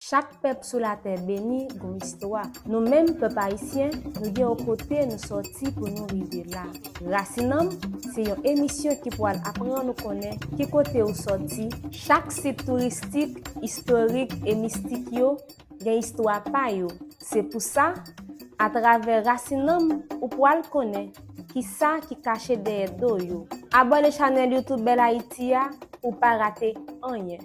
Chaque peuple sur la terre béni une histoire. Nous-mêmes, peuple haïtien, nous sommes aux côtés, nous sortis pour nous arriver là. Racinam, c'est une émission qui pourra apprendre à nous connaître, qui côté où sorti. Chaque site touristique, historique et mystique, il y a une histoire pa yo. C'est pour ça, à travers Racinam, vous pourrez le connaître. Qui ça qui cache derrière do yo. Abonnez la chaîne YouTube Bel Haïti pour pas rater rien.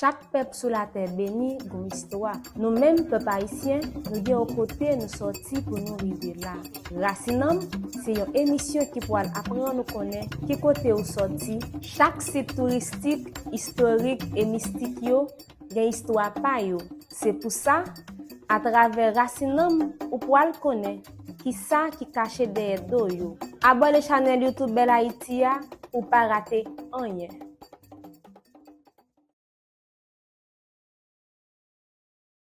Chaque peuple sur la terre béni une histoire. Nous-mêmes, peuple haïtien, nous sommes aux côtés, nous sortis pour nous arriver là. Racinam, c'est une émission qui pourra apprendre à nous connaître, qui côté où sorti. Chaque site touristique, historique et mystique, il y a une histoire pa yo. C'est pour ça, à travers Racinam, ou pourra le connaître, qui ça qui caché derrière do yo. Abonnez la chaîne YouTube Bel Haïti pour ne pas rater rien.